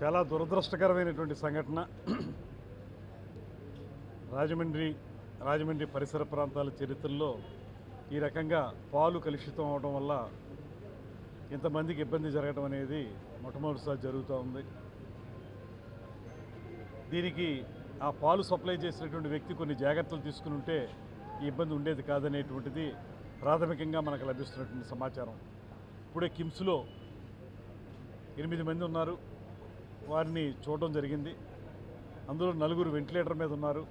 చాలా దురదృష్టకరమైనటువంటి సంఘటన. రాజమండ్రి పరిసర ప్రాంతాల చరిత్రలో ఈ రకంగా పాలు కలుషితం అవడం వల్ల ఇంతమందికి ఇబ్బంది జరగడం అనేది మొట్టమొదటిసారి జరుగుతూ ఉంది. దీనికి ఆ పాలు సప్లై చేసినటువంటి వ్యక్తి కొన్ని జాగ్రత్తలు తీసుకుని ఉంటే ఈ ఇబ్బంది ఉండేది కాదనేటువంటిది ప్రాథమికంగా మనకు లభిస్తున్నటువంటి సమాచారం. ఇప్పుడే కిమ్స్లో 8 మంది ఉన్నారు, వారిని చూడడం జరిగింది. అందులో 4 వెంటిలేటర్ మీద ఉన్నారు.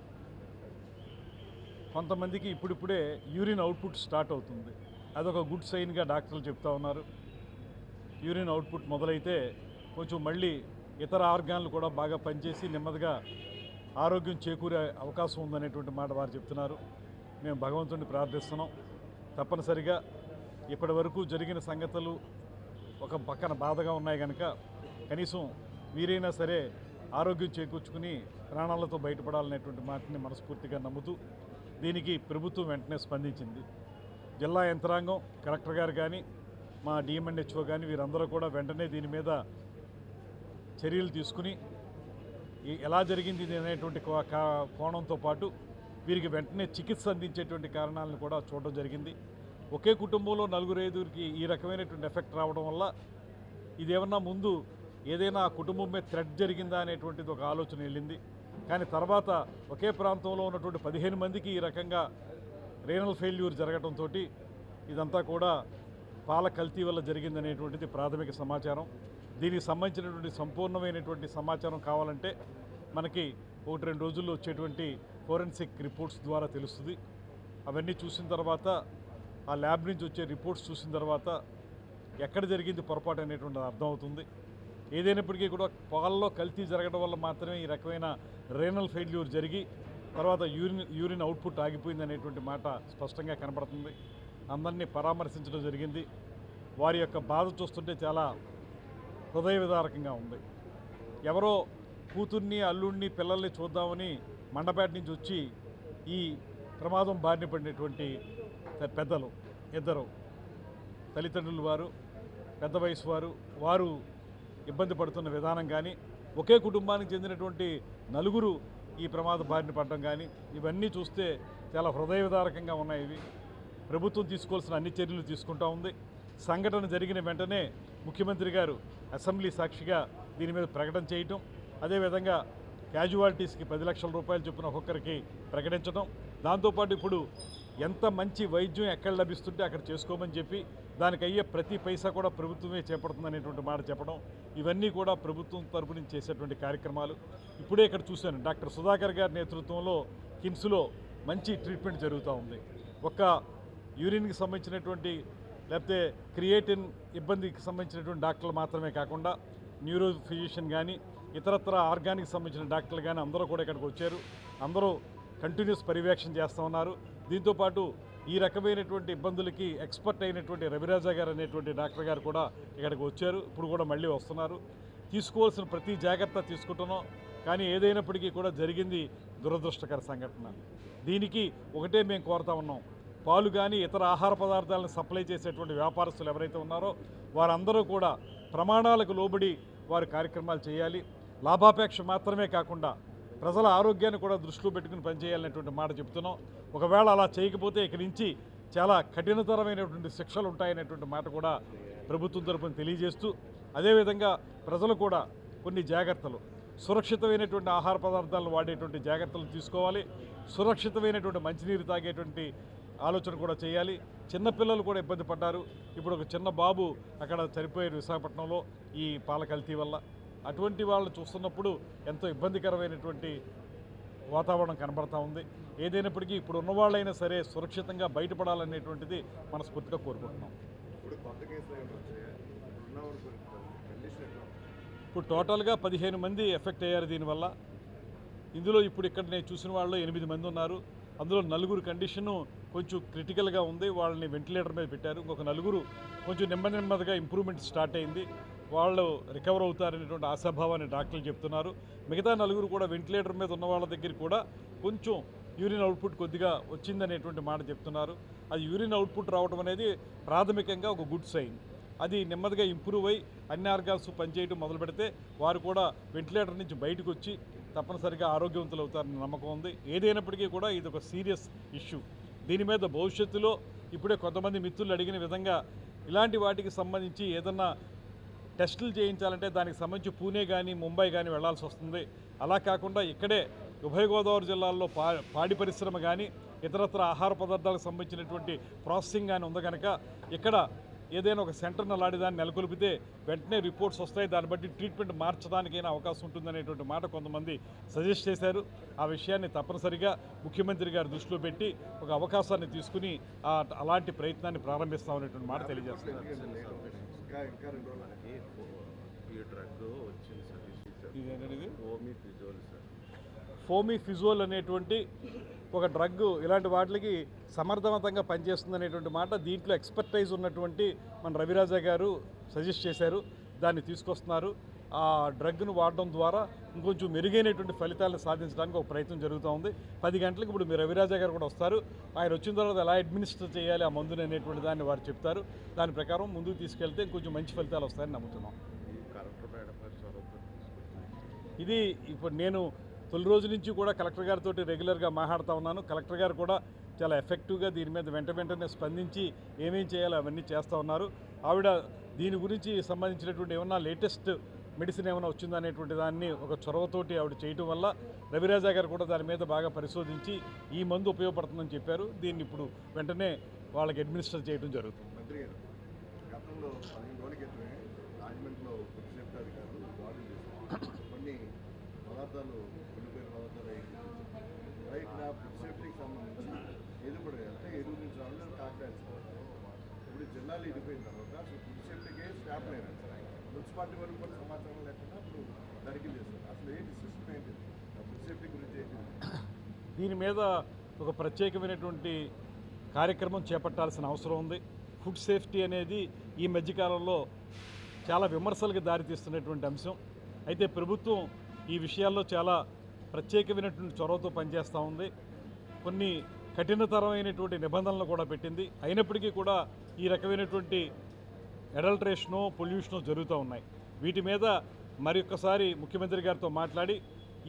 కొంతమందికి ఇప్పుడిప్పుడే యూరిన్ అవుట్పుట్ స్టార్ట్ అవుతుంది. అదొక గుడ్ సైన్గా డాక్టర్లు చెప్తా ఉన్నారు. యూరిన్ అవుట్పుట్ మొదలైతే కొంచెం మళ్ళీ ఇతర ఆర్గాన్లు కూడా బాగా పనిచేసి నెమ్మదిగా ఆరోగ్యం చేకూరే అవకాశం ఉందనేటువంటి మాట వారు చెప్తున్నారు. మేము భగవంతుడిని ప్రార్థిస్తున్నాం. తప్పనిసరిగా ఇప్పటి వరకు జరిగిన సంగతులు ఒక పక్కన బాధగా ఉన్నాయి కనుక కనీసం వీరైనా సరే ఆరోగ్యం చేకూర్చుకుని ప్రాణాలతో బయటపడాలనేటువంటి మాటని మనస్ఫూర్తిగా నమ్ముతూ దీనికి ప్రభుత్వం వెంటనే స్పందించింది. జిల్లా యంత్రాంగం, కలెక్టర్ గారు కానీ, మా డిఎంఎన్హెచ్ఓ కానీ వీరందరూ కూడా వెంటనే దీని మీద చర్యలు తీసుకుని ఎలా జరిగింది ఇది అనేటువంటి కోణంతో పాటు వీరికి వెంటనే చికిత్స అందించేటువంటి కారణాలను కూడా చూడడం జరిగింది. ఒకే కుటుంబంలో 4-5కి ఈ రకమైనటువంటి ఎఫెక్ట్ రావడం వల్ల ఇదేమన్నా ముందు ఏదైనా ఆ కుటుంబం మీద థ్రెట్ జరిగిందా అనేటువంటిది ఒక ఆలోచన వెళ్ళింది. కానీ తర్వాత ఒకే ప్రాంతంలో ఉన్నటువంటి 15 మందికి ఈ రకంగా రీనల్ ఫెయిల్యూర్ జరగడంతో ఇదంతా కూడా పాల కల్తీ వల్ల జరిగిందనేటువంటిది ప్రాథమిక సమాచారం. దీనికి సంబంధించినటువంటి సంపూర్ణమైనటువంటి సమాచారం కావాలంటే మనకి 1-2 రోజుల్లో వచ్చేటువంటి ఫోరెన్సిక్ రిపోర్ట్స్ ద్వారా తెలుస్తుంది. అవన్నీ చూసిన తర్వాత ఆ ల్యాబ్ నుంచి వచ్చే రిపోర్ట్స్ చూసిన తర్వాత ఎక్కడ జరిగింది పొరపాటు అనేటువంటిది అర్థమవుతుంది. ఏదైనప్పటికీ కూడా పాలలో కల్తీ జరగడం వల్ల మాత్రమే ఈ రకమైన రీనల్ ఫెయిల్యూర్ జరిగి తర్వాత యూరిన్ అవుట్పుట్ ఆగిపోయింది అనేటువంటి మాట స్పష్టంగా కనబడుతుంది. అందరినీ పరామర్శించడం జరిగింది. వారి యొక్క బాధ చూస్తుంటే చాలా హృదయ విదారకంగా ఉంది. ఎవరో కూతుర్ని, అల్లుడిని, పిల్లల్ని చూద్దామని మండపేట నుంచి వచ్చి ఈ ప్రమాదం బారిన పడినటువంటి పెద్దలు ఇద్దరు తల్లిదండ్రులు, వారు పెద్ద వయసు వారు ఇబ్బంది పడుతున్న విధానం కానీ, ఒకే కుటుంబానికి చెందినటువంటి 4 ఈ ప్రమాద బారిన పడడం కానీ ఇవన్నీ చూస్తే చాలా హృదయ విదారకంగా ఉన్నాయి. ఇవి ప్రభుత్వం తీసుకోవాల్సిన అన్ని చర్యలు తీసుకుంటూ ఉంది. సంఘటన జరిగిన వెంటనే ముఖ్యమంత్రి గారు అసెంబ్లీ సాక్షిగా దీని మీద ప్రకటన చేయటం, అదేవిధంగా క్యాజువాలిటీస్కి 10 లక్షల రూపాయలు చొప్పున ఒక్కొక్కరికి ప్రకటించడం, దాంతోపాటు ఇప్పుడు ఎంత మంచి వైద్యం ఎక్కడ లభిస్తుంటే అక్కడ చేసుకోమని చెప్పి దానికి అయ్యే ప్రతి పైసా కూడా ప్రభుత్వమే చేపడుతుందనేటువంటి మాట చెప్పడం, ఇవన్నీ కూడా ప్రభుత్వం తరపు నుంచి చేసేటువంటి కార్యక్రమాలు. ఇప్పుడే ఇక్కడ చూశాను, డాక్టర్ సుధాకర్ గారి నేతృత్వంలో కిమ్స్లో మంచి ట్రీట్మెంట్ జరుగుతూ ఉంది. ఒక్క యూరిన్కి సంబంధించినటువంటి లేకపోతే క్రియేటిన్ ఇబ్బందికి సంబంధించినటువంటి డాక్టర్లు మాత్రమే కాకుండా న్యూరో ఫిజిషియన్ కానీ, ఇతరత్ర ఆర్గానిక్ సంబంధించిన డాక్టర్లు కానీ అందరూ కూడా ఇక్కడికి వచ్చారు. అందరూ కంటిన్యూస్ పర్యవేక్షణ చేస్తూ ఉన్నారు. దీంతోపాటు ఈ రకమైనటువంటి ఇబ్బందులకి ఎక్స్పర్ట్ అయినటువంటి రవిరాజా గారు అనేటువంటి డాక్టర్ గారు కూడా ఇక్కడికి వచ్చారు. ఇప్పుడు కూడా మళ్ళీ వస్తున్నారు. తీసుకోవాల్సిన ప్రతి జాగ్రత్త తీసుకుంటున్నాం. కానీ ఏదైనప్పటికీ కూడా జరిగింది దురదృష్టకర సంఘటన. దీనికి ఒకటే మేము కోరుతా ఉన్నాం, పాలు కానీ ఇతర ఆహార పదార్థాలను సప్లై చేసేటువంటి వ్యాపారస్తులు ఎవరైతే ఉన్నారో వారందరూ కూడా ప్రమాణాలకు లోబడి వారి కార్యక్రమాలు చేయాలి. లాభాపేక్ష మాత్రమే కాకుండా ప్రజల ఆరోగ్యాన్ని కూడా దృష్టిలో పెట్టుకుని పనిచేయాలనేటువంటి మాట చెప్తున్నాం. ఒకవేళ అలా చేయకపోతే ఇక్కడి నుంచి చాలా కఠినతరమైనటువంటి శిక్షలు ఉంటాయనేటువంటి మాట కూడా ప్రభుత్వం తరపున తెలియజేస్తూ, అదేవిధంగా ప్రజలు కూడా కొన్ని జాగ్రత్తలు, సురక్షితమైనటువంటి ఆహార పదార్థాలను వాడేటువంటి జాగ్రత్తలు తీసుకోవాలి. సురక్షితమైనటువంటి మంచినీరు తాగేటువంటి ఆలోచన కూడా చేయాలి. చిన్నపిల్లలు కూడా ఇబ్బంది పడ్డారు. ఇప్పుడు ఒక చిన్న బాబు అక్కడ చనిపోయారు విశాఖపట్నంలో ఈ పాల కల్తీ వల్ల. అటువంటి వాళ్ళని చూస్తున్నప్పుడు ఎంతో ఇబ్బందికరమైనటువంటి వాతావరణం కనబడతా ఉంది. ఏదైనప్పటికీ ఇప్పుడు ఉన్నవాళ్ళైనా సరే సురక్షితంగా బయటపడాలనేటువంటిది మనస్ఫూర్తిగా కోరుకుంటున్నాం. ఇప్పుడు టోటల్గా 15 మంది ఎఫెక్ట్ అయ్యారు దీనివల్ల. ఇందులో ఇప్పుడు ఇక్కడ నేను చూసిన వాళ్ళు 8 మంది ఉన్నారు. అందులో 4 కండిషను కొంచెం క్రిటికల్గా ఉంది, వాళ్ళని వెంటిలేటర్ మీద పెట్టారు. ఇంకొక 4 కొంచెం నెమ్మదిగా ఇంప్రూవ్మెంట్ స్టార్ట్ అయింది, వాళ్ళు రికవర్ అవుతారనేటువంటి ఆశాభావాన్ని డాక్టర్లు చెప్తున్నారు. మిగతా 4 కూడా వెంటిలేటర్ మీద ఉన్న వాళ్ళ దగ్గర కూడా కొంచెం యూరిన్ అవుట్పుట్ కొద్దిగా వచ్చిందనేటువంటి మాట చెప్తున్నారు. అది యూరిన్ అవుట్పుట్ రావడం అనేది ప్రాథమికంగా ఒక గుడ్ సైన్. అది నెమ్మదిగా ఇంప్రూవ్ అయ్యి అన్ని ఆర్గాన్స్ పనిచేయడం మొదలు పెడితే వారు కూడా వెంటిలేటర్ నుంచి బయటకు వచ్చి తప్పనిసరిగా ఆరోగ్యవంతులు అవుతారని నమ్మకం ఉంది. ఏదైనప్పటికీ కూడా ఇది ఒక సీరియస్ ఇష్యూ. దీని మీద భవిష్యత్తులో ఇప్పుడే కొంతమంది మిత్రులు అడిగిన విధంగా ఇలాంటి వాటికి సంబంధించి ఏదన్నా టెస్టులు చేయించాలంటే దానికి సంబంధించి పూణే కానీ ముంబై కానీ వెళ్లాల్సి వస్తుంది. అలా కాకుండా ఇక్కడే ఉభయ గోదావరి జిల్లాల్లో పాడి పరిశ్రమ కానీ ఇతరత్ర ఆహార పదార్థాలకు సంబంధించినటువంటి ప్రాసెసింగ్ కానీ ఉంది కనుక ఇక్కడ ఏదైనా ఒక సెంటర్ను అలాంటిదాన్ని నెలకొల్పితే వెంటనే రిపోర్ట్స్ వస్తాయి, దాన్ని బట్టి ట్రీట్మెంట్ మార్చడానికైనా అవకాశం ఉంటుందనేటువంటి మాట కొంతమంది సజెస్ట్ చేశారు. ఆ విషయాన్ని తప్పనిసరిగా ముఖ్యమంత్రి గారు దృష్టిలో పెట్టి ఒక అవకాశాన్ని తీసుకుని అలాంటి ప్రయత్నాన్ని ప్రారంభిస్తామనేటువంటి మాట తెలియజేస్తున్నారు. ఫోమిఫిజోల్ అనేటువంటి ఒక డ్రగ్ ఇలాంటి వాటికి సమర్థవంతంగా పనిచేస్తుంది అనేటువంటి మాట దీంట్లో ఎక్స్పర్టైజ్ ఉన్నటువంటి మన రవిరాజా గారు సజెస్ట్ చేశారు. దాన్ని తీసుకొస్తున్నారు. ఆ డ్రగ్ను వాడడం ద్వారా ఇంకొంచెం మెరుగైనటువంటి ఫలితాలను సాధించడానికి ఒక ప్రయత్నం జరుగుతూ ఉంది. 10 గంటలకు ఇప్పుడు మీరు రవిరాజా గారు కూడా వస్తారు. ఆయన వచ్చిన తర్వాత ఎలా అడ్మినిస్టర్ చేయాలి ఆ మందుని అనేటువంటి దాన్ని వారు చెప్తారు. దాని ప్రకారం ముందుకు తీసుకెళ్తే ఇంకొంచెం మంచి ఫలితాలు వస్తాయని నమ్ముతున్నాం. ఇది ఇప్పుడు నేను తొలి రోజు నుంచి కూడా కలెక్టర్ గారితో రెగ్యులర్గా మాట్లాడుతూ ఉన్నాను. కలెక్టర్ గారు కూడా చాలా ఎఫెక్టివ్గా దీని మీద వెంటనే స్పందించి ఏమేం చేయాలో అవన్నీ చేస్తూ ఉన్నారు. ఆవిడ దీని గురించి సంబంధించినటువంటి ఏమన్నా లేటెస్ట్ మెడిసిన్ ఏమైనా వచ్చిందనేటువంటి దాన్ని ఒక చొరవతోటి ఆవిడ చేయటం వల్ల రవిరాజా గారు కూడా దాని మీద బాగా పరిశోధించి ఈ మందు ఉపయోగపడుతుందని చెప్పారు. దీన్ని ఇప్పుడు వెంటనే వాళ్ళకి అడ్మినిస్టర్ చేయడం జరుగుతుంది. ఇప్పుడు జిల్లాలు ఇడిపోయిన తర్వాత ఫుడ్ సేఫ్టీకే స్టాఫ్ లేదు, మున్సిపాలిటీ వాళ్ళు కూడా సమాచారం లేకుండా ఇప్పుడు తనిఖీలు చేస్తారు. అసలు ఏంటి సిస్టమ్ ఏంటి ఫుడ్ సేఫ్టీ గురించి ఏంటి? దీని మీద ఒక ప్రత్యేకమైనటువంటి కార్యక్రమం చేపట్టాల్సిన అవసరం ఉంది. ఫుడ్ సేఫ్టీ అనేది ఈ మధ్యకాలంలో చాలా విమర్శలకు దారితీస్తున్నటువంటి అంశం. అయితే ప్రభుత్వం ఈ విషయాల్లో చాలా ప్రత్యేకమైనటువంటి చొరవతో పనిచేస్తూ ఉంది. కొన్ని కఠినతరమైనటువంటి నిబంధనలు కూడా పెట్టింది. అయినప్పటికీ కూడా ఈ రకమైనటువంటి అడల్ట్రేషను పొల్యూషను జరుగుతూ ఉన్నాయి. వీటి మీద మరొకసారి ముఖ్యమంత్రి గారితో మాట్లాడి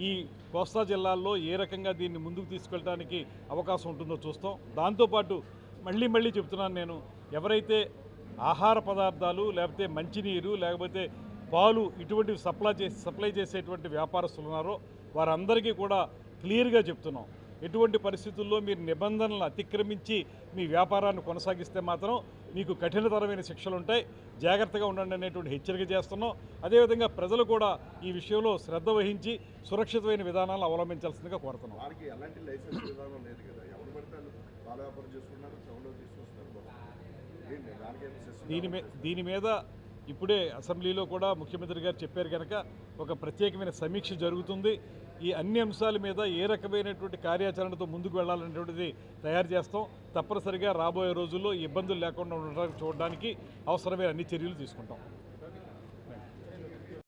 ఈ కోస్తా జిల్లాల్లో ఏ రకంగా దీన్ని ముందుకు తీసుకెళ్ళడానికి అవకాశం ఉంటుందో చూస్తాం. దాంతోపాటు మళ్ళీ చెప్తున్నాను, నేను ఎవరైతే ఆహార పదార్థాలు లేకపోతే మంచినీరు లేకపోతే పాలు ఇటువంటివి సప్లై చేసేటువంటి వ్యాపారస్తులు ఉన్నారో వారందరికీ కూడా క్లియర్గా చెప్తున్నాం, ఎటువంటి పరిస్థితుల్లో మీరు నిబంధనలను అతిక్రమించి మీ వ్యాపారాన్ని కొనసాగిస్తే మాత్రం మీకు కఠినతరమైన శిక్షలు ఉంటాయి, జాగ్రత్తగా ఉండండి అనేటువంటి హెచ్చరిక చేస్తున్నాం. అదేవిధంగా ప్రజలు కూడా ఈ విషయంలో శ్రద్ధ వహించి సురక్షితమైన విధానాలను అవలంబించాల్సిందిగా కోరుతున్నాం. దీని మీద ఇప్పుడే అసెంబ్లీలో కూడా ముఖ్యమంత్రి గారు చెప్పారు కనుక ఒక ప్రత్యేకమైన సమీక్ష జరుగుతుంది. ఈ అన్ని అంశాల మీద ఏ రకమైనటువంటి కార్యాచరణతో ముందుకు వెళ్ళాలనేటువంటిది తయారు చేస్తాం. తప్పనిసరిగా రాబోయే రోజుల్లో ఇబ్బందులు లేకుండా ఉండడానికి చూడడానికి అవసరమైన అన్ని చర్యలు తీసుకుంటాం.